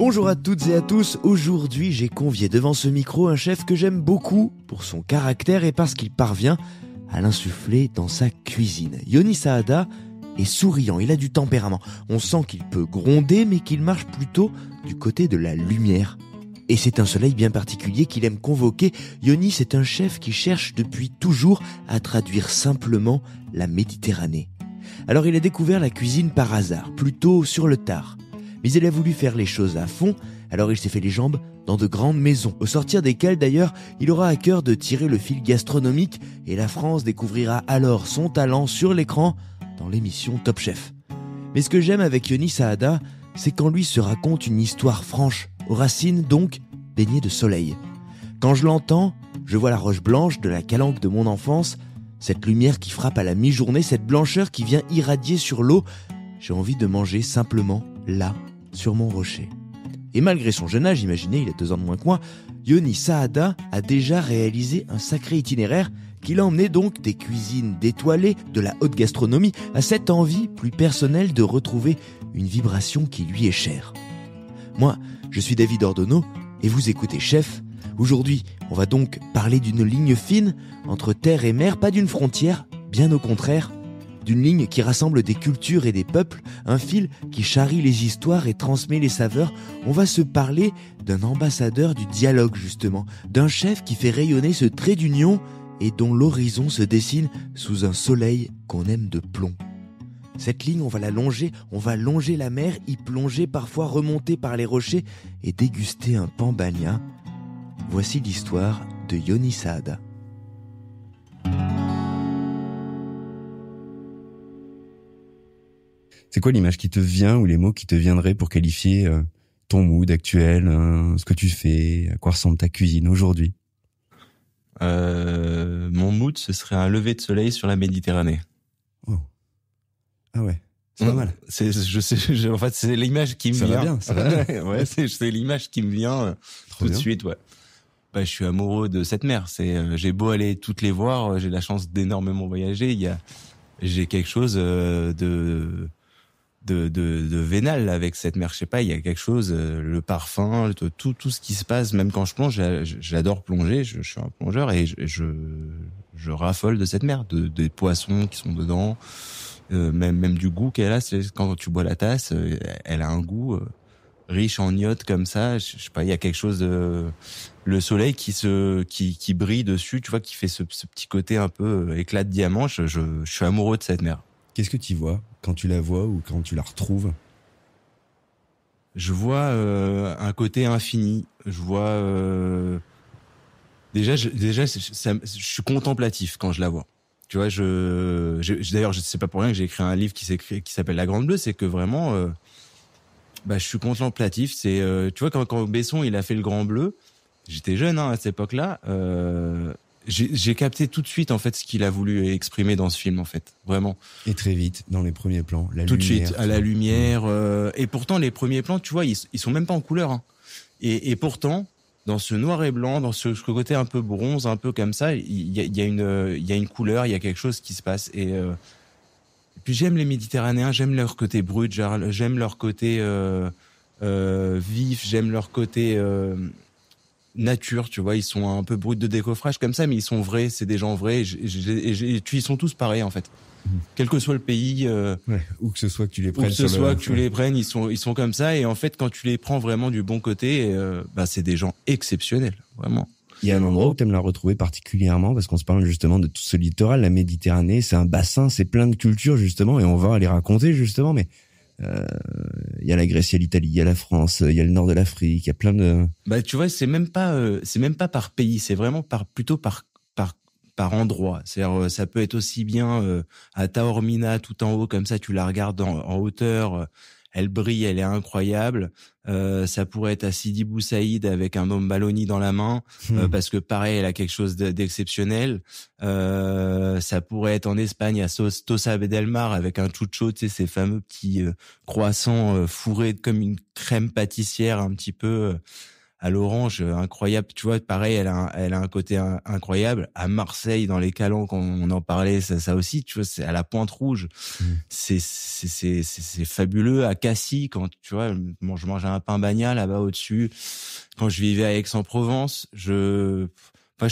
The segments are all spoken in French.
Bonjour à toutes et à tous, aujourd'hui j'ai convié devant ce micro un chef que j'aime beaucoup pour son caractère et parce qu'il parvient à l'insuffler dans sa cuisine. Yoni Saada est souriant, il a du tempérament, on sent qu'il peut gronder mais qu'il marche plutôt du côté de la lumière. Et c'est un soleil bien particulier qu'il aime convoquer. Yoni, c'est un chef qui cherche depuis toujours à traduire simplement la Méditerranée. Alors il a découvert la cuisine par hasard, plutôt sur le tard. Mais il a voulu faire les choses à fond, alors il s'est fait les jambes dans de grandes maisons, au sortir desquelles d'ailleurs il aura à cœur de tirer le fil gastronomique et la France découvrira alors son talent sur l'écran dans l'émission Top Chef. Mais ce que j'aime avec Yoni Saada, c'est qu'en lui se raconte une histoire franche, aux racines donc baignées de soleil. Quand je l'entends, je vois la roche blanche de la calanque de mon enfance, cette lumière qui frappe à la mi-journée, cette blancheur qui vient irradier sur l'eau. J'ai envie de manger simplement là, sur mon rocher. Et malgré son jeune âge, imaginez, il a 2 ans de moins que moi, Yoni Saada a déjà réalisé un sacré itinéraire qui l'a emmené donc des cuisines d'étoilés, de la haute gastronomie, à cette envie plus personnelle de retrouver une vibration qui lui est chère. Moi, je suis David Ordonneau et vous écoutez Chef. Aujourd'hui, on va donc parler d'une ligne fine entre terre et mer, pas d'une frontière, bien au contraire, d'une ligne qui rassemble des cultures et des peuples, un fil qui charrie les histoires et transmet les saveurs. On va se parler d'un ambassadeur du dialogue justement, d'un chef qui fait rayonner ce trait d'union et dont l'horizon se dessine sous un soleil qu'on aime de plomb. Cette ligne, on va la longer, on va longer la mer, y plonger, parfois remonter par les rochers et déguster un pambagna. Voici l'histoire de Yoni Saada. C'est quoi l'image qui te vient ou les mots qui te viendraient pour qualifier ton mood actuel, ce que tu fais, à quoi ressemble ta cuisine aujourd'hui? Mon mood, ce serait un lever de soleil sur la Méditerranée. Oh. Ah ouais, c'est pas mal. En fait, c'est l'image qui me vient. Ça va bien. Ouais, c'est l'image qui me vient tout de suite, ouais. Bah, je suis amoureux de cette mer. J'ai beau aller toutes les voir, j'ai la chance d'énormément voyager. J'ai quelque chose de vénal avec cette mer. Je sais pas, il y a quelque chose, le parfum, tout ce qui se passe. Même quand je plonge, j'adore plonger. Je suis un plongeur et je raffole de cette mer, des poissons qui sont dedans, même du goût qu'elle a. Quand tu bois la tasse, elle a un goût riche en iodes comme ça. Je sais pas, il y a quelque chose le soleil qui brille dessus, tu vois, qui fait ce petit côté un peu éclat de diamant. Je suis amoureux de cette mer. Qu'est-ce que tu vois quand tu la vois ou quand tu la retrouves? Je vois un côté infini. Je vois déjà je suis contemplatif quand je la vois. Tu vois, d'ailleurs, je sais pas pour rien que j'ai écrit un livre qui s'appelle La Grande Bleue, c'est que vraiment je suis contemplatif. C'est tu vois, quand Besson il a fait Le Grand Bleu, j'étais jeune à cette époque-là, j'ai capté tout de suite en fait ce qu'il a voulu exprimer dans ce film en fait, vraiment. Et très vite dans les premiers plans, la tout lumière. De suite à la lumière et pourtant les premiers plans, tu vois, ils sont même pas en couleur hein. Et pourtant dans ce noir et blanc, dans ce côté un peu bronze, un peu comme ça, il y a une couleur, il y a quelque chose qui se passe et puis j'aime les Méditerranéens, j'aime leur côté brut, j'aime leur côté vif, j'aime leur côté nature, tu vois, ils sont un peu bruts de décoffrage comme ça, mais ils sont vrais, c'est des gens vrais, et ils sont tous pareils en fait. Quel que soit le pays, où que ce soit que tu les prennes, ils sont comme ça, et en fait, quand tu les prends vraiment du bon côté, c'est des gens exceptionnels, vraiment. Il y a un endroit où tu aimes la retrouver particulièrement, parce qu'on se parle justement de tout ce littoral, la Méditerranée, c'est un bassin, c'est plein de cultures justement, et on va les raconter justement, mais il y a la Grèce, il y a l'Italie, il y a la France, il y a le nord de l'Afrique, il y a plein de... tu vois, c'est même pas par pays, c'est vraiment plutôt par endroit. C'est-à-dire, ça peut être aussi bien à Taormina, tout en haut, comme ça, tu la regardes en hauteur, elle brille, elle est incroyable. Ça pourrait être à Sidi Bou Saïd avec un balloni dans la main, parce que pareil, elle a quelque chose d'exceptionnel. Ça pourrait être en Espagne à Tossa del Mar avec un chucho, tu sais, ces fameux petits croissants fourrés comme une crème pâtissière un petit peu à l'Orange, incroyable. Tu vois, pareil, elle a un côté incroyable. À Marseille, dans les calanques, on en parlait, ça aussi, tu vois, c'est à la Pointe Rouge. C'est fabuleux. À Cassis, quand, tu vois, je mangeais un pain bagna là-bas au-dessus. Quand je vivais à Aix-en-Provence, je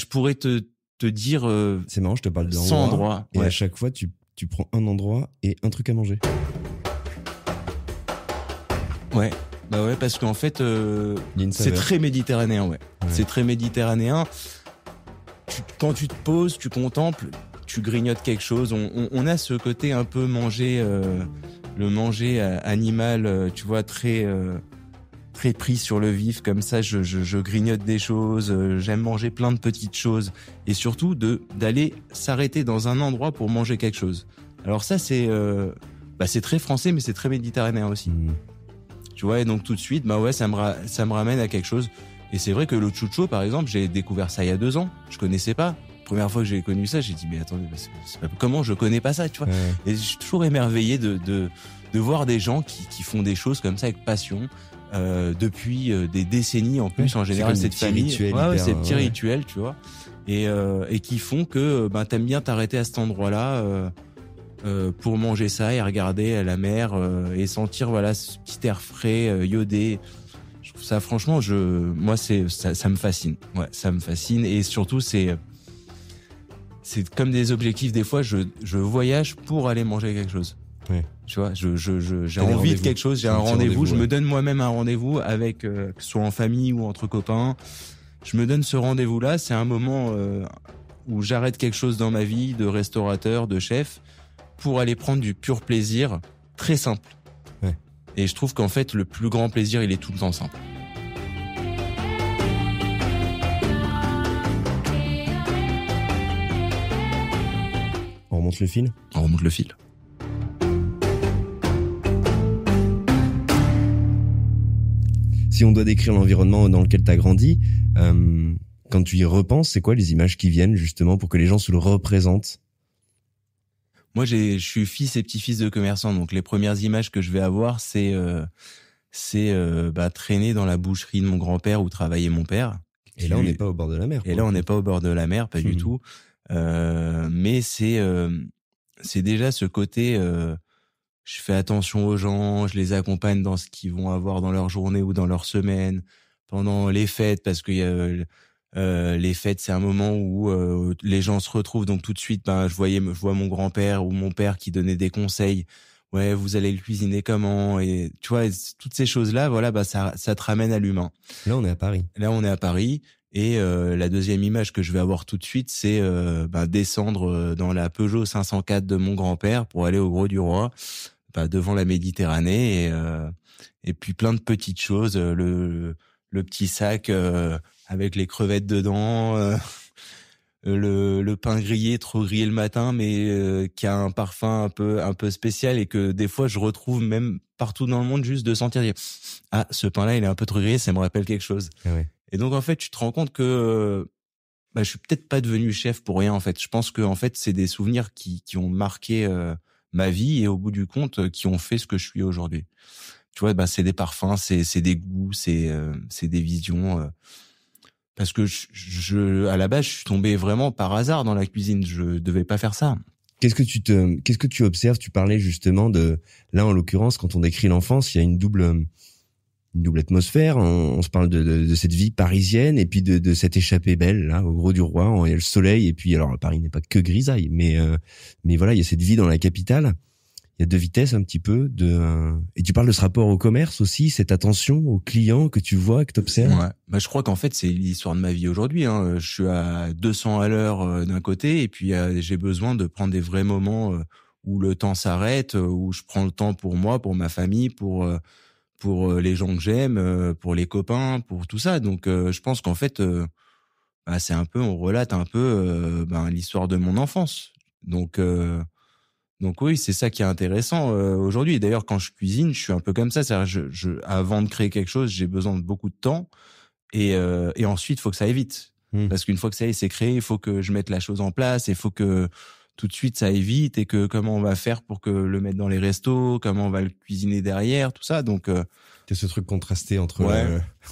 pourrais te dire, c'est marrant, je te parle d'endroits. 100 endroits. Et à chaque fois, tu prends un endroit et un truc à manger. Ouais. Bah ouais, parce qu'en fait, c'est très méditerranéen, ouais. C'est très méditerranéen. Quand tu te poses, tu contemples, tu grignotes quelque chose. On a ce côté un peu manger, le manger animal, tu vois, très pris sur le vif. Comme ça, je grignote des choses. J'aime manger plein de petites choses. Et surtout, d'aller s'arrêter dans un endroit pour manger quelque chose. Alors ça, c'est très français, mais c'est très méditerranéen aussi. Tu vois, et donc tout de suite, bah ouais, ça me ramène à quelque chose. Et c'est vrai que le chucho, par exemple, j'ai découvert ça il y a 2 ans. Je connaissais pas. Première fois que j'ai connu ça, j'ai dit, mais attendez, c'est pas, comment je connais pas ça, tu vois. Et je suis toujours émerveillé de voir des gens qui font des choses comme ça avec passion, depuis des décennies en plus. En général, cette famille. C'est des petits rituels, tu vois. Et qui font que, t'aimes bien t'arrêter à cet endroit-là, pour manger ça et regarder la mer et sentir ce petit air frais, iodé. Je trouve ça, franchement, moi ça me fascine. Ouais, ça me fascine. Et surtout, c'est comme des objectifs. Des fois, je voyage pour aller manger quelque chose. Ouais. Tu vois, j'ai envie de quelque chose, j'ai un rendez-vous, je me donne moi-même un rendez-vous avec, que ce soit en famille ou entre copains. Je me donne ce rendez-vous-là. C'est un moment où j'arrête quelque chose dans ma vie de restaurateur, de chef, pour aller prendre du pur plaisir, très simple. Ouais. Et je trouve qu'en fait, le plus grand plaisir, il est tout le temps simple. On remonte le fil ? On remonte le fil. Si on doit décrire l'environnement dans lequel tu as grandi, quand tu y repenses, c'est quoi les images qui viennent justement pour que les gens se le représentent ? Moi, je suis fils et petit-fils de commerçants, donc les premières images que je vais avoir, c'est traîner dans la boucherie de mon grand-père où travaillait mon père. Et là, on n'est pas au bord de la mer. Et là, on n'est pas au bord de la mer, pas du tout. Mais c'est déjà ce côté, je fais attention aux gens, je les accompagne dans ce qu'ils vont avoir dans leur journée ou dans leur semaine, pendant les fêtes, parce qu'il y a les fêtes, c'est un moment où les gens se retrouvent, donc tout de suite, je vois mon grand-père ou mon père qui donnait des conseils. Ouais, vous allez le cuisiner comment? Et tu vois, toutes ces choses-là, ça te ramène à l'humain. Là, on est à Paris. Et la deuxième image que je vais avoir tout de suite, c'est descendre dans la Peugeot 504 de mon grand-père pour aller au Grau du Roi, devant la Méditerranée, et puis plein de petites choses, le petit sac avec les crevettes dedans, le pain grillé, trop grillé le matin, mais qui a un parfum un peu spécial, et que des fois je retrouve même partout dans le monde, juste de sentir, ah, ce pain-là, il est un peu trop grillé, ça me rappelle quelque chose. Ah ouais. Et donc en fait, tu te rends compte que je suis peut-être pas devenu chef pour rien, en fait. Je pense que en fait, c'est des souvenirs qui ont marqué ma vie, et au bout du compte, qui ont fait ce que je suis aujourd'hui. Tu vois, c'est des parfums, c'est des goûts, c'est des visions. Parce que à la base, je suis tombé vraiment par hasard dans la cuisine. Je devais pas faire ça. Qu'est-ce que tu observes? Tu parlais justement là, en l'occurrence, quand on décrit l'enfance, il y a une double atmosphère. On se parle de cette vie parisienne, et puis de cette échappée belle, là, au Grau du Roi. Il y a le soleil, et puis, alors, Paris n'est pas que grisaille, mais voilà, il y a cette vie dans la capitale. Il y a 2 vitesses un petit peu et tu parles de ce rapport au commerce aussi, cette attention aux clients que tu vois, que tu observes. Ouais. Je crois qu'en fait, c'est l'histoire de ma vie aujourd'hui, hein. Je suis à 200 à l'heure d'un côté, et puis j'ai besoin de prendre des vrais moments où le temps s'arrête, où je prends le temps pour moi, pour ma famille, pour les gens que j'aime, pour les copains, pour tout ça. Donc je pense qu'en fait, on relate un peu l'histoire de mon enfance. Donc oui, c'est ça qui est intéressant aujourd'hui. Et d'ailleurs, quand je cuisine, je suis un peu comme ça. C'est-à-dire, avant de créer quelque chose, j'ai besoin de beaucoup de temps, et ensuite, il faut que ça aille vite. Parce qu'une fois que ça y est, c'est créé, il faut que je mette la chose en place, il faut que tout de suite ça évite, et que comment on va faire pour que le mettre dans les restos, comment on va le cuisiner derrière, tout ça. Donc t'as ce truc contrasté entre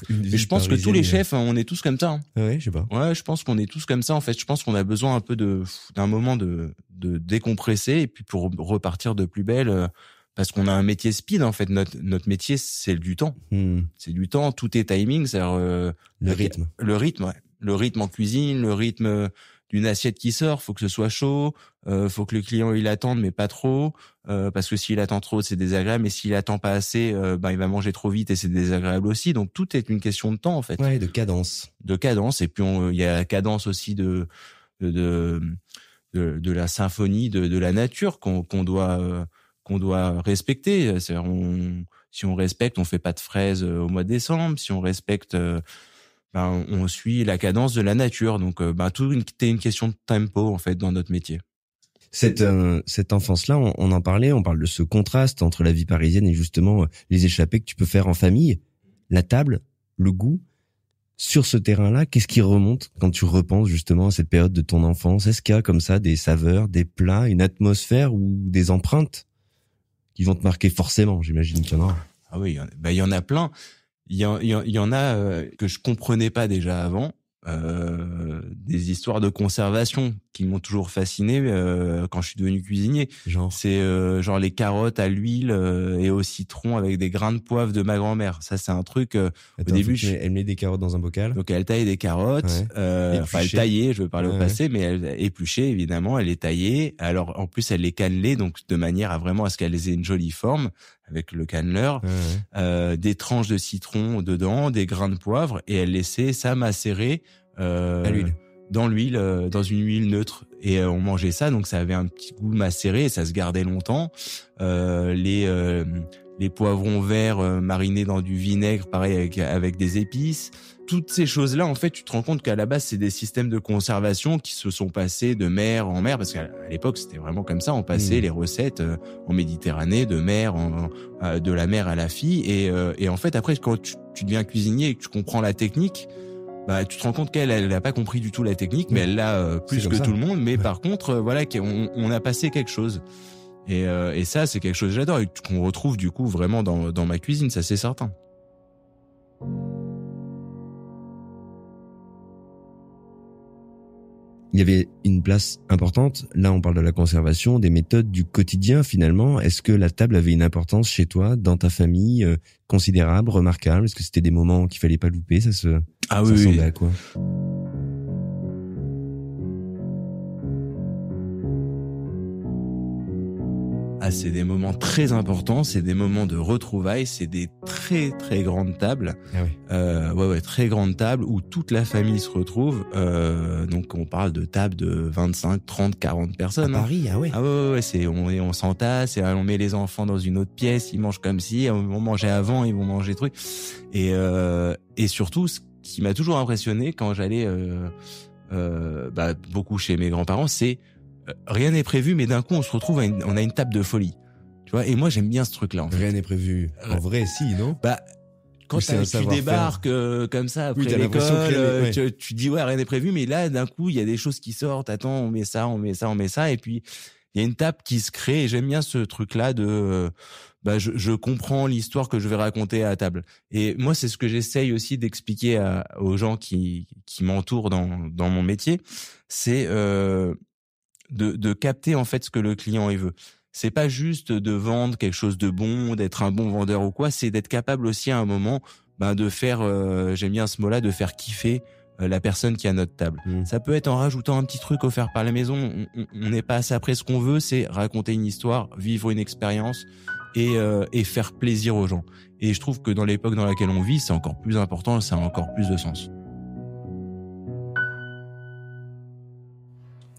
une vie mais je pense que tous les chefs, on est tous comme ça. Ouais, je sais pas. Ouais, je pense qu'on est tous comme ça en fait. Je pense qu'on a besoin un peu d'un moment de décompresser, et puis pour repartir de plus belle, parce qu'on a un métier speed en fait. Notre métier, c'est du temps. C'est du temps, tout est timing, c'est-à-dire le rythme. Le rythme, ouais. Le rythme en cuisine, le rythme d'une assiette qui sort, faut que ce soit chaud, faut que le client il attende mais pas trop, parce que s'il attend trop c'est désagréable, mais s'il attend pas assez, il va manger trop vite et c'est désagréable aussi. Donc tout est une question de temps en fait. Ouais, de cadence. De cadence, et puis il y a la cadence aussi de la symphonie de la nature qu'on doit respecter. C'est-à-dire si on respecte, on fait pas de fraises au mois de décembre. Si on respecte, on suit la cadence de la nature. Donc, tout est une question de tempo en fait dans notre métier. Cette enfance-là, on en parlait. On parle de ce contraste entre la vie parisienne et justement les échappées que tu peux faire en famille. La table, le goût. Sur ce terrain-là, qu'est-ce qui remonte quand tu repenses justement à cette période de ton enfance? Est-ce qu'il y a comme ça des saveurs, des plats, une atmosphère ou des empreintes qui vont te marquer forcément? J'imagine qu'il y en a. Ah oui, il y en a plein. Il y en a que je comprenais pas déjà avant. Des histoires de conservation qui m'ont toujours fasciné quand je suis devenu cuisinier. C'est genre les carottes à l'huile et au citron avec des grains de poivre de ma grand-mère. Ça c'est un truc. Au début, elle met des carottes dans un bocal. Donc elle taille des carottes. Elle taillait. Je veux parler au passé, mais elle épluchait évidemment. Elle les taillait. Alors en plus elle les cannelait, donc de manière à vraiment à ce qu'elles aient une jolie forme avec le canneleur. Des tranches de citron dedans, des grains de poivre, et elle laissait ça macérer à l'huile. Dans une huile neutre, et on mangeait ça, donc ça avait un petit goût macéré et ça se gardait longtemps. Les poivrons verts marinés dans du vinaigre, pareil avec des épices. Toutes ces choses-là, en fait, tu te rends compte qu'à la base, c'est des systèmes de conservation qui se sont passés de mer en mer, parce qu'à l'époque, c'était vraiment comme ça. On passait les recettes en Méditerranée, de mer, de la mer à la fille. Et en fait, après, quand tu deviens cuisinier et que tu comprends la technique, tu te rends compte qu'elle n'a pas compris du tout la technique, mais elle l'a plus que tout le monde. Mais par contre, voilà, on a passé quelque chose. Et ça, c'est quelque chose que j'adore et qu'on retrouve du coup vraiment dans ma cuisine, ça c'est certain. Il y avait une place importante. Là, on parle de la conservation, des méthodes du quotidien finalement. Est-ce que la table avait une importance chez toi, dans ta famille, considérable, remarquable? Est-ce que c'était des moments qu'il fallait pas louper? Ça ressemblait à quoi? C'est des moments très importants, c'est des moments de retrouvailles, c'est des très très grandes tables. Très grandes tables où toute la famille se retrouve. Donc on parle de tables de 25, 30, 40 personnes. À Paris, on s'entasse, et on met les enfants dans une autre pièce, ils mangent comme si, ils vont manger avant, ils vont manger trucs. Et surtout, ce qui m'a toujours impressionné quand j'allais beaucoup chez mes grands-parents, c'est rien n'est prévu, mais d'un coup on se retrouve on a une table de folie, tu vois. Et moi j'aime bien ce truc-là. En fait. Rien n'est prévu. En vrai, si, non? Quand tu débarques comme ça après l'école, tu dis rien n'est prévu, mais là d'un coup il y a des choses qui sortent. Attends, on met ça, et puis il y a une table qui se crée. Et j'aime bien ce truc-là de je comprends l'histoire que je vais raconter à la table. Et moi c'est ce que j'essaye aussi d'expliquer aux gens qui m'entourent dans mon métier, c'est de capter en fait ce que le client il veut. C'est pas juste de vendre quelque chose de bon, d'être un bon vendeur ou quoi, c'est d'être capable aussi à un moment de faire, j'aime bien ce mot-là, de faire kiffer la personne qui est à notre table. Ça peut être en rajoutant un petit truc offert par la maison. On n'est pas assez après. Ce qu'on veut, c'est raconter une histoire, vivre une expérience et faire plaisir aux gens. Et je trouve que dans l'époque dans laquelle on vit, c'est encore plus important, ça a encore plus de sens.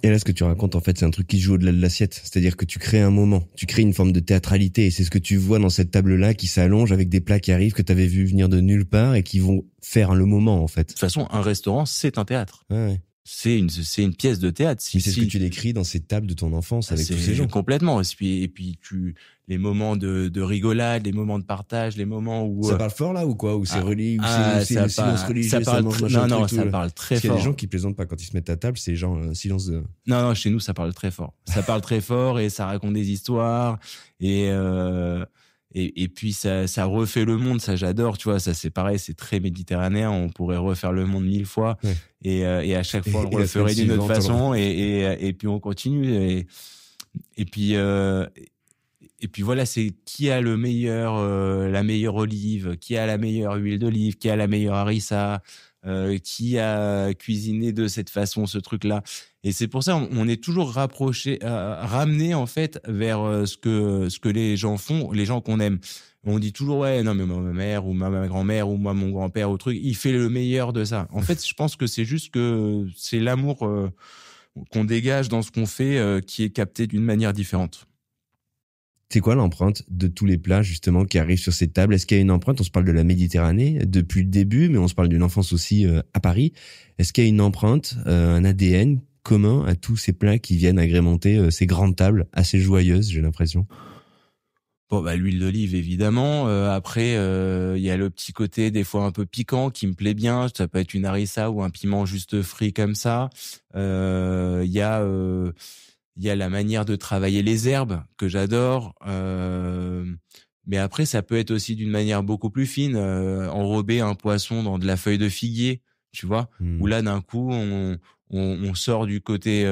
Et là, ce que tu racontes, en fait, c'est un truc qui se joue au-delà de l'assiette. C'est-à-dire que tu crées un moment, tu crées une forme de théâtralité. Et c'est ce que tu vois dans cette table-là qui s'allonge avec des plats qui arrivent que tu avais vu venir de nulle part et qui vont faire le moment, en fait. De toute façon, un restaurant, c'est un théâtre. Ouais. c'est une pièce de théâtre. Mais c'est ce que tu décris dans ces tables de ton enfance avec tous ces gens. Complètement. Et puis les moments de rigolade, les moments de partage, les moments où ça parle fort là ou quoi, ou c'est religieux, c'est le silence religieux, ça parle ça parle très fort. Il y a des gens qui plaisantent pas quand ils se mettent à table, c'est genre silence de. Non, chez nous ça parle très fort. Ça parle très fort et ça raconte des histoires et puis ça refait le monde, ça j'adore, tu vois, ça c'est pareil, c'est très méditerranéen, on pourrait refaire le monde 1000 fois et à chaque fois on le ferait d'une autre façon et puis on continue et puis voilà, c'est qui a le meilleur la meilleure olive, qui a la meilleure huile d'olive, qui a la meilleure harissa, qui a cuisiné de cette façon ce truc-là. Et c'est pour ça on est toujours ramené en fait vers ce que les gens font, les gens qu'on aime. On dit toujours ouais non mais ma mère ou ma grand-mère ou moi mon grand-père ou truc, il fait le meilleur de ça. En fait, je pense que c'est juste que c'est l'amour qu'on dégage dans ce qu'on fait qui est capté d'une manière différente. C'est quoi l'empreinte de tous les plats justement qui arrivent sur ces tables? Est-ce qu'il y a une empreinte? On se parle de la Méditerranée depuis le début, mais on se parle d'une enfance aussi à Paris. Est-ce qu'il y a une empreinte, un ADN commun à tous ces plats qui viennent agrémenter ces grandes tables assez joyeuses, j'ai l'impression? Bon, l'huile d'olive évidemment. Après, il y a le petit côté des fois un peu piquant qui me plaît bien. Ça peut être une harissa ou un piment juste frit comme ça. Il y a la manière de travailler les herbes que j'adore. Mais après, ça peut être aussi d'une manière beaucoup plus fine, enrober un poisson dans de la feuille de figuier, tu vois, où là d'un coup on sort du côté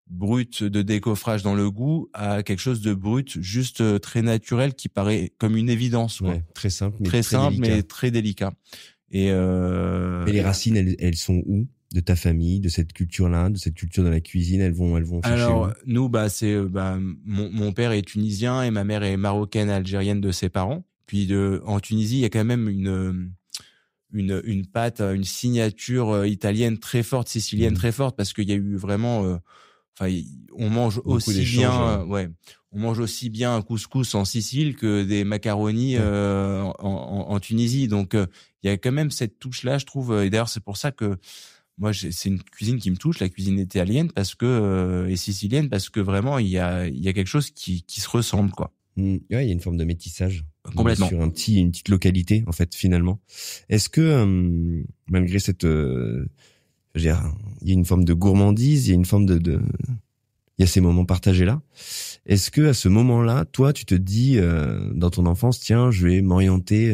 brut de décoffrage dans le goût à quelque chose de brut, juste très naturel qui paraît comme une évidence, quoi. Ouais, très simple, mais très délicat. Et les racines, elles sont où? De ta famille, de cette culture-là, de cette culture de la cuisine, elles vont chercher. Alors nous, mon père est tunisien et ma mère est marocaine algérienne de ses parents. Puis en Tunisie, il y a quand même une pâte, une signature italienne très forte, sicilienne très forte, parce qu'il y a eu vraiment, on mange beaucoup aussi bien, on mange aussi bien un couscous en Sicile que des macaronis en Tunisie. Donc il y a quand même cette touche-là, je trouve. Et d'ailleurs, c'est pour ça que moi, c'est une cuisine qui me touche, la cuisine italienne, parce que et sicilienne, parce que vraiment il y a quelque chose qui se ressemble, quoi. Ouais, il y a une forme de métissage. Complètement. Sur une petite localité, en fait, finalement. Est-ce que malgré cette, il y a une forme de gourmandise, il y a une forme il y a ces moments partagés là. Est-ce que à ce moment-là, toi, tu te dis dans ton enfance, tiens, je vais m'orienter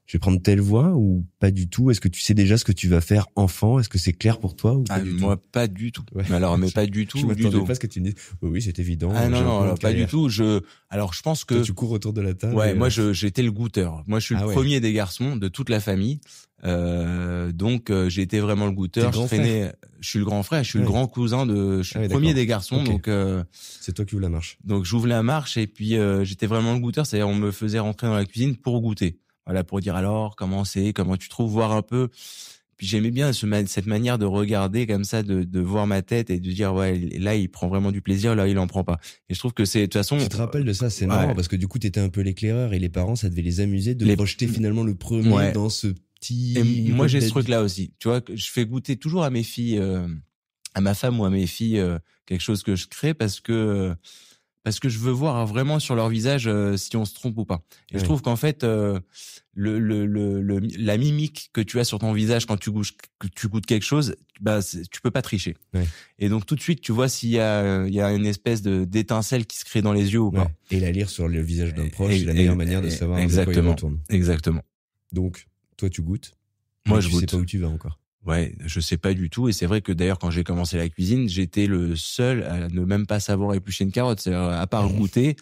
je vais prendre telle voie ou pas du tout? Est-ce que tu sais déjà ce que tu vas faire enfant? Est-ce que c'est clair pour toi ou pas du moi, tout? pas du tout. Ouais. Mais pas du tout. Je m'attendais pas à ce que tu me dises. Oui, c'est évident. Non, pas du tout. Alors, je pense que. Toi, tu cours autour de la table. Ouais, moi, j'étais le goûteur. Moi, je suis le premier des garçons de toute la famille. Donc, j'ai été vraiment le goûteur. Je suis le grand frère. Je suis le grand cousin je suis le premier des garçons. Okay. Donc, c'est toi qui ouvres la marche. Donc, j'ouvre la marche et puis, j'étais vraiment le goûteur. C'est-à-dire, on me faisait rentrer dans la cuisine pour goûter. Voilà, pour dire alors, comment tu trouves, voir un peu. Puis j'aimais bien cette manière de regarder comme ça, de voir ma tête et de dire, ouais, là, il prend vraiment du plaisir, là, il en prend pas. Et je trouve que c'est, de toute façon. Tu te rappelles de ça, c'est marrant, parce que du coup, t'étais un peu l'éclaireur et les parents, ça devait les amuser de projeter finalement le premier dans ce petit. Et moi, j'ai ce truc-là aussi. Tu vois, je fais goûter toujours à mes filles, à ma femme ou à mes filles, quelque chose que je crée parce que je veux voir vraiment sur leur visage si on se trompe ou pas. Et je trouve qu'en fait la mimique que tu as sur ton visage quand tu goûtes quelque chose, tu peux pas tricher. Ouais. Et donc tout de suite tu vois s'il y a une espèce d'étincelle qui se crée dans les yeux ou pas. Et la lire sur le visage d'un proche, c'est la meilleure manière de savoir exactement, quoi il retourne. Exactement. Donc toi tu goûtes. Moi je goûte. Tu sais pas où tu vas encore. Ouais, je sais pas du tout. Et c'est vrai que d'ailleurs, quand j'ai commencé la cuisine, j'étais le seul à ne même pas savoir éplucher une carotte, c'est-à-dire à part goûter.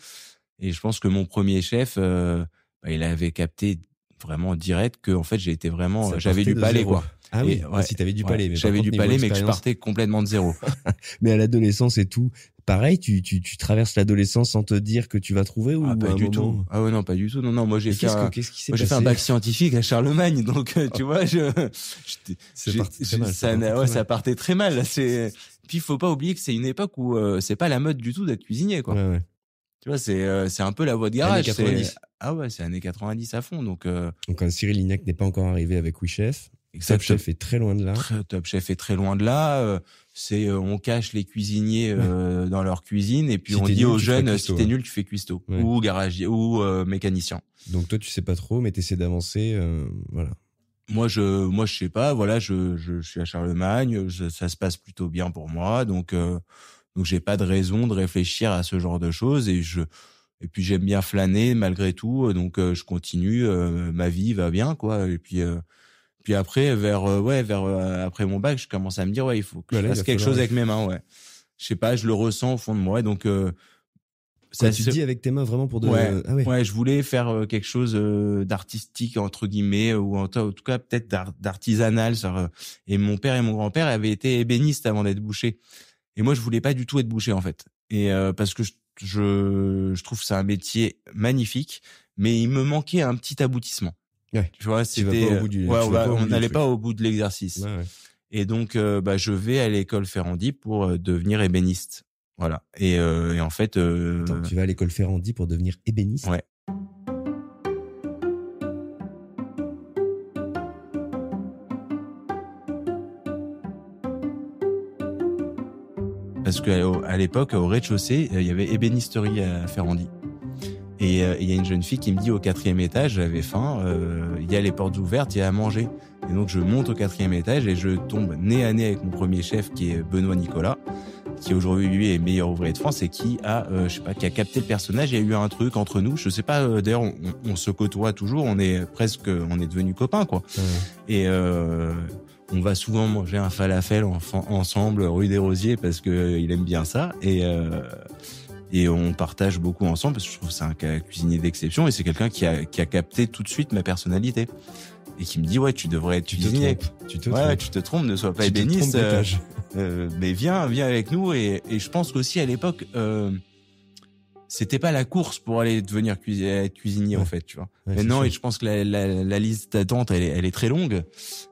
Et je pense que mon premier chef, il avait capté vraiment direct que en fait j'ai été vraiment, j'avais du palais quoi. Ah oui, si t'avais du palais, mais j'avais du palais, mais que je partais complètement de zéro. Mais à l'adolescence et tout, pareil, tu traverses l'adolescence sans te dire que tu vas trouver ou pas du tout. Ah ouais, non, pas du tout. Non, moi j'ai fait un bac scientifique à Charlemagne, donc tu vois, ça partait très mal. Puis faut pas oublier que c'est une époque où c'est pas la mode du tout d'être cuisinier, quoi. Ouais. Tu vois, c'est un peu la voie de garage. Années 90. Ah ouais, c'est années 90 à fond, donc. Donc Cyril Lignac n'est pas encore arrivé avec Oui Chef. Top Chef est très loin de là. Top Chef est très loin de là. On cache les cuisiniers dans leur cuisine et puis on dit aux jeunes si t'es nul tu fais cuistot ou garagier ou mécanicien. Donc toi tu sais pas trop mais t'essaies d'avancer voilà. Moi je sais pas, voilà, je suis à Charlemagne, ça se passe plutôt bien pour moi, donc j'ai pas de raison de réfléchir à ce genre de choses et puis j'aime bien flâner malgré tout, donc je continue, ma vie va bien quoi, et puis après après mon bac, je commence à me dire il faut que je fasse quelque chose avec mes mains, je sais pas, je le ressens au fond de moi, donc ça tu dis avec tes mains vraiment pour de je voulais faire quelque chose d'artistique entre guillemets ou en tout cas peut-être d'artisanal, et mon père et mon grand-père avaient été ébénistes avant d'être bouchers et moi je voulais pas du tout être boucher en fait, et parce que je trouve que c'est un métier magnifique mais il me manquait un petit aboutissement. Tu vois, on n'allait pas au bout de l'exercice. Et donc je vais à l'école Ferrandi pour devenir ébéniste. Voilà. Et en fait Attends, tu vas à l'école Ferrandi pour devenir ébéniste? Ouais. Parce que à l'époque, au rez-de-chaussée, il y avait ébénisterie à Ferrandi. Et il y a une jeune fille qui me dit au 4e étage, j'avais faim, il y a les portes ouvertes, il y a à manger. Et donc je monte au 4e étage et je tombe nez à nez avec mon premier chef qui est Benoît Nicolas, qui aujourd'hui lui est meilleur ouvrier de France et qui a qui a capté le personnage. Il y a eu un truc entre nous, je sais pas, d'ailleurs on se côtoie toujours, on est devenus copains quoi. Et on va souvent manger un falafel ensemble rue des Rosiers parce que il aime bien ça, et on partage beaucoup ensemble parce que je trouve que c'est un cuisinier d'exception et c'est quelqu'un qui a capté tout de suite ma personnalité et qui me dit tu devrais être cuisinier. Tu te trompes, ne sois pas ébéniste, mais viens avec nous, et je pense qu'aussi à l'époque c'était pas la course pour aller devenir cuisinier en fait, tu vois. Maintenant, et je pense que la liste d'attente elle est très longue,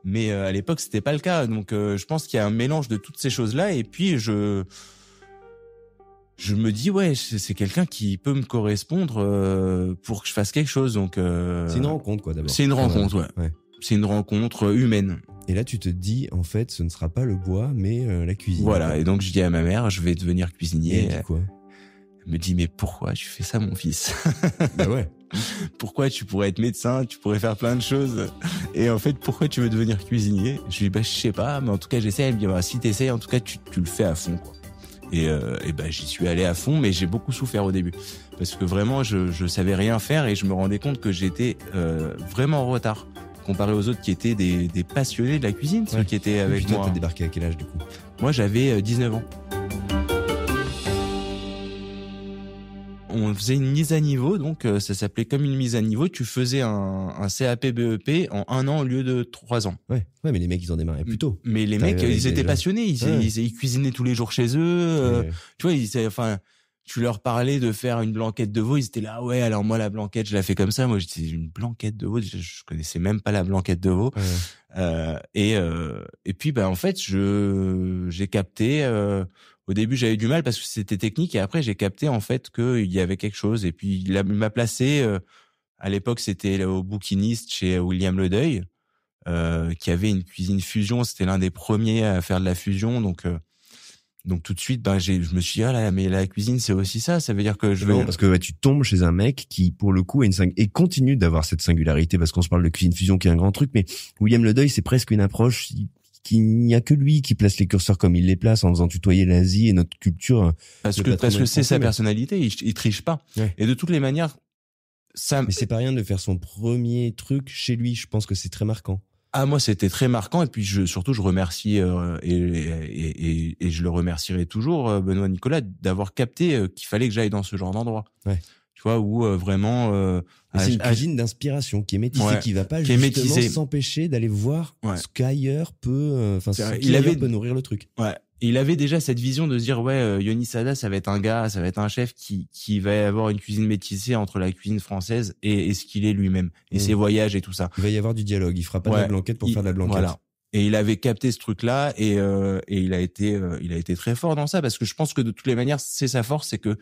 mais à l'époque c'était pas le cas, donc je pense qu'il y a un mélange de toutes ces choses là, et puis je me dis c'est quelqu'un qui peut me correspondre pour que je fasse quelque chose, donc c'est une rencontre quoi d'abord. C'est une rencontre, ouais. C'est une rencontre humaine. Et là tu te dis en fait ce ne sera pas le bois mais la cuisine. Voilà, et donc je dis à ma mère je vais devenir cuisinier. Et elle dit quoi? Elle me dit mais pourquoi tu fais ça mon fils? Bah ouais. Pourquoi tu pourrais être médecin, tu pourrais faire plein de choses, et en fait pourquoi tu veux devenir cuisinier? Je lui dis je sais pas, mais en tout cas j'essaie. Elle me dit si t'essayes en tout cas tu le fais à fond quoi. Et j'y suis allé à fond, mais j'ai beaucoup souffert au début parce que vraiment je savais rien faire et je me rendais compte que j'étais vraiment en retard comparé aux autres qui étaient des passionnés de la cuisine, ceux qui étaient avec moi. T'as débarqué à quel âge du coup? Moi j'avais 19 ans. On faisait une mise à niveau, donc ça s'appelait comme une mise à niveau. Tu faisais un CAP BEP en 1 an au lieu de 3 ans. Ouais, mais les mecs ils ont démarré plus tôt. Mais les mecs ils étaient passionnés, ils cuisinaient tous les jours chez eux. Tu vois, tu leur parlais de faire une blanquette de veau, ils étaient là alors moi la blanquette je la fais comme ça. Moi j'étais une blanquette de veau, je connaissais même pas la blanquette de veau. Et puis en fait j'ai capté. Au début, j'avais du mal parce que c'était technique, et après, j'ai capté en fait qu'il y avait quelque chose. Et puis, il m'a placé. À l'époque, c'était au bouquiniste chez William Ledeuil, qui avait une cuisine fusion. C'était l'un des premiers à faire de la fusion. Donc tout de suite, je me suis dit mais la cuisine, c'est aussi ça. Ça veut dire que parce que tu tombes chez un mec qui, pour le coup, et continue d'avoir cette singularité, parce qu'on se parle de cuisine fusion, qui est un grand truc, mais William Ledeuil, c'est presque une approche qu'il n'y a que lui qui place les curseurs comme il les place, en faisant tutoyer l'Asie et notre culture. Parce que c'est sa personnalité, il triche pas. Ouais. Et de toutes les manières, mais c'est pas rien de faire son premier truc chez lui. Je pense que c'est très marquant. Ah, moi, c'était très marquant. Et puis, surtout, je remercie, et je le remercierai toujours, Benoît Nicolas, d'avoir capté qu'il fallait que j'aille dans ce genre d'endroit. Ouais. Tu vois, où vraiment... c'est une cuisine d'inspiration qui est métissée, qui va pas justement s'empêcher d'aller voir ce qu'ailleurs peut... peut nourrir le truc. Ouais. Et il avait déjà cette vision de se dire, Yoni Sada, ça va être un chef qui va avoir une cuisine métissée entre la cuisine française et ce qu'il est lui-même, et ses voyages et tout ça. Il va y avoir du dialogue, il fera pas de la blanquette pour faire de la blanquette. Voilà. Et il avait capté ce truc-là, et il a été très fort dans ça, parce que je pense que de toutes les manières, c'est sa force, c'est que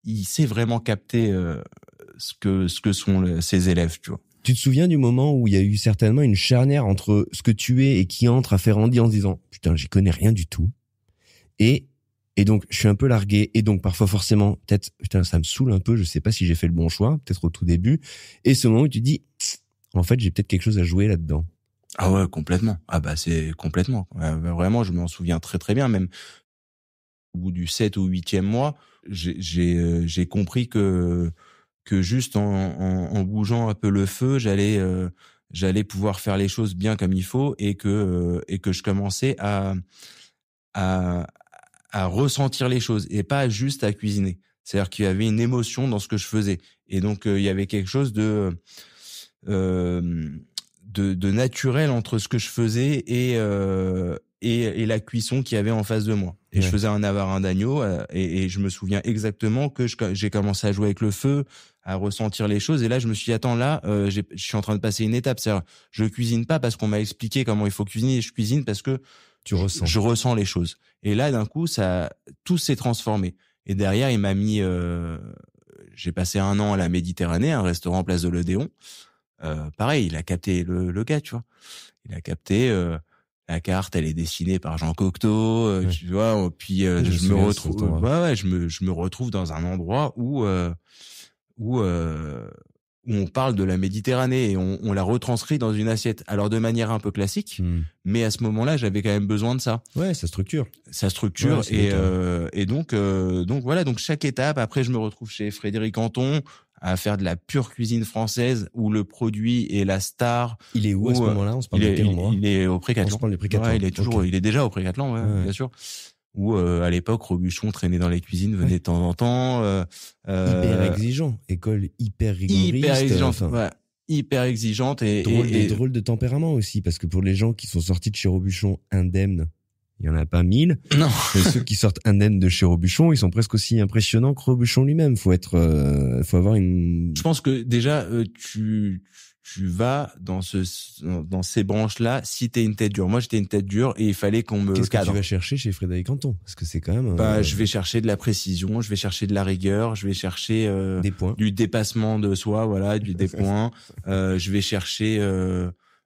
il sait vraiment capter ce que sont ses élèves, tu vois. Tu te souviens du moment où il y a eu certainement une charnière entre ce que tu es et qui entre à Ferrandi en se disant « Putain, j'y connais rien du tout. » Et donc, je suis un peu largué. Et donc, parfois, forcément, peut-être, putain, ça me saoule un peu. Je sais pas si j'ai fait le bon choix, peut-être au tout début. Et ce moment où tu dis « En fait, j'ai peut-être quelque chose à jouer là-dedans. » Ah ouais, complètement. Ah bah, c'est complètement. Vraiment, je m'en souviens très très bien. Même au bout du 7 ou 8e mois, j'ai compris que juste en bougeant un peu le feu, j'allais pouvoir faire les choses bien comme il faut et que je commençais à ressentir les choses et pas juste à cuisiner. C'est-à-dire qu'il y avait une émotion dans ce que je faisais. Et donc, il y avait quelque chose de naturel entre ce que je faisais et la cuisson qu'il y avait en face de moi. Et je faisais un navarin d'agneau et je me souviens exactement que j'ai commencé à jouer avec le feu, à ressentir les choses. Et là, je me suis dit, attends, là, je suis en train de passer une étape. C'est-à-dire, je cuisine pas parce qu'on m'a expliqué comment il faut cuisiner. Je cuisine parce que je ressens les choses. Et là, d'un coup, tout s'est transformé. Et derrière, il m'a mis, j'ai passé 1 an à la Méditerranée, un restaurant Place de l'Odéon. Pareil, il a capté le gars, tu vois. Il a capté, la carte, elle est dessinée par Jean Cocteau, tu vois. Puis je me retrouve, je me retrouve dans un endroit où on parle de la Méditerranée et on la retranscrit dans une assiette. Alors de manière un peu classique, mais à ce moment-là, j'avais quand même besoin de ça. Ouais, ça structure. Ouais, et donc voilà. Donc chaque étape. Après, je me retrouve chez Frédéric Anton à faire de la pure cuisine française où le produit est la star. Il est où à ce moment-là? On se parle de quel endroit? Il est au Pré-Catelan. On se parle du Pré-Catelan. Ouais, il est déjà au Pré-Catelan, bien sûr. Où à l'époque Robuchon traînait dans les cuisines, venait de temps en temps. Hyper exigeant, école hyper rigoriste. Hyper exigeante, hyper exigeante et drôle de tempérament aussi, parce que pour les gens qui sont sortis de chez Robuchon indemnes, il y en a pas 1000. Non. Ceux qui sortent indemnes de chez Robuchon, ils sont presque aussi impressionnants que Robuchon lui-même. Faut avoir une. Je pense que déjà tu vas dans ces branches-là si t'es une tête dure. Moi, j'étais une tête dure et il fallait qu'on me Qu'est-ce cadre. que tu vas chercher chez Frédéric Anton? Parce que c'est quand même. Je vais chercher de la précision, je vais chercher de la rigueur, je vais chercher des points, du dépassement de soi, voilà, des points. Je vais chercher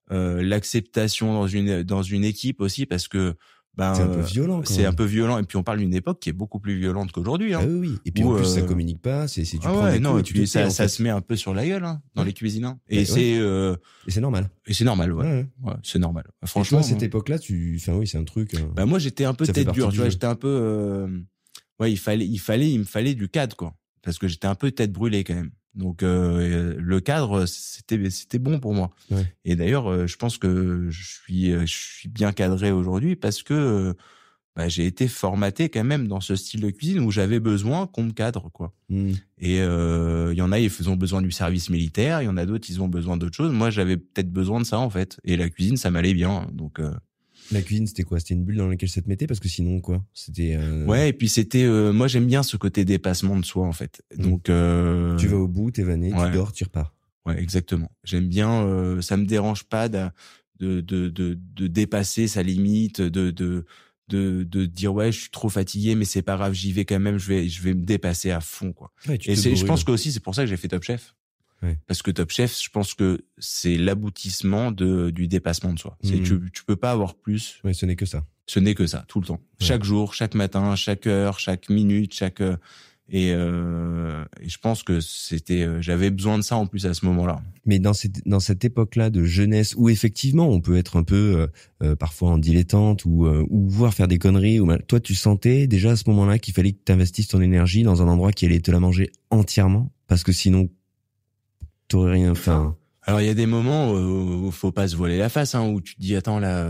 l'acceptation dans une équipe aussi parce que c'est un peu violent. C'est un peu violent et puis on parle d'une époque qui est beaucoup plus violente qu'aujourd'hui. Hein. Ah oui. Et puis en plus ça communique pas. C'est tu prends des coups et puis ça se met un peu sur la gueule dans les cuisines. Hein. Et c'est normal. Et c'est normal, ouais, c'est normal. Franchement, à cette époque-là, c'est un truc. Moi j'étais un peu tête dure, tu vois. J'étais un peu. Il me fallait du cadre quoi, parce que j'étais un peu tête brûlée quand même. Donc le cadre c'était bon pour moi. Ouais. Et d'ailleurs je pense que je suis bien cadré aujourd'hui parce que j'ai été formaté quand même dans ce style de cuisine où j'avais besoin qu'on me cadre quoi. Et il y en a ils ont besoin du service militaire, il y en a d'autres ils ont besoin d'autre chose. Moi j'avais peut-être besoin de ça en fait. Et la cuisine ça m'allait bien donc. La cuisine, c'était quoi? C'était une bulle dans laquelle ça te mettait? Parce que sinon, quoi? C'était. Ouais, et puis c'était. Moi, j'aime bien ce côté dépassement de soi, en fait. Donc. Tu vas au bout, t'es vanné, tu dors, tu repars. Ouais, exactement. J'aime bien. Ça me dérange pas de dépasser sa limite, de dire ouais, je suis trop fatigué, mais c'est pas grave, j'y vais quand même. Je vais me dépasser à fond, quoi. Ouais, et je pense que aussi c'est pour ça que j'ai fait Top Chef. Ouais. Parce que Top Chef, je pense que c'est l'aboutissement du dépassement de soi. Tu peux pas avoir plus. Ouais, ce n'est que ça. Ce n'est que ça, tout le temps. Ouais. Chaque jour, chaque matin, chaque heure, chaque minute, et je pense que j'avais besoin de ça en plus à ce moment-là. Mais dans cette époque-là de jeunesse où effectivement on peut être un peu parfois en dilettante ou voir faire des conneries toi tu sentais déjà à ce moment-là qu'il fallait que tu investisses ton énergie dans un endroit qui allait te la manger entièrement parce que sinon t'aurais rien fait. Alors il y a des moments où faut pas se voiler la face, où tu te dis attends là,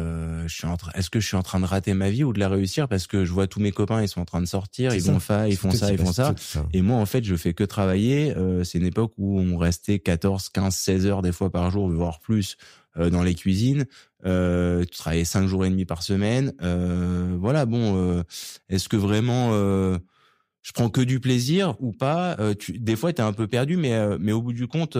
est-ce que je suis en train de rater ma vie ou de la réussir parce que je vois tous mes copains ils sont en train de sortir, ils font ça, ils font ça, et moi en fait je fais que travailler. C'est une époque où on restait 14, 15, 16 heures des fois par jour voire plus dans les cuisines. Tu travaillais 5 jours et demi par semaine. Est-ce que vraiment je prends que du plaisir ou pas? Des fois t'es un peu perdu, mais au bout du compte.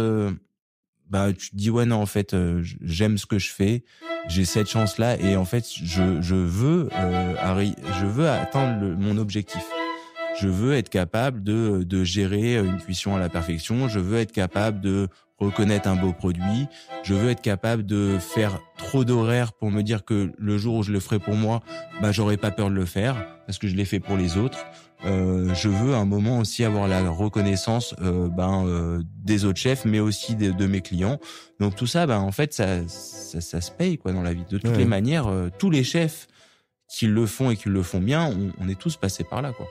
Tu te dis ouais non en fait j'aime ce que je fais, j'ai cette chance là et en fait je veux atteindre mon objectif. Je veux être capable de gérer une cuisson à la perfection, je veux être capable de reconnaître un beau produit. Je veux être capable de faire trop d'horaires pour me dire que le jour où je le ferai pour moi, j'aurai pas peur de le faire parce que je l'ai fait pour les autres. Je veux à un moment aussi avoir la reconnaissance des autres chefs, mais aussi de mes clients. Donc tout ça, en fait, ça se paye quoi dans la vie. De toutes les manières, tous les chefs qui le font et qui le font bien, on est tous passés par là quoi.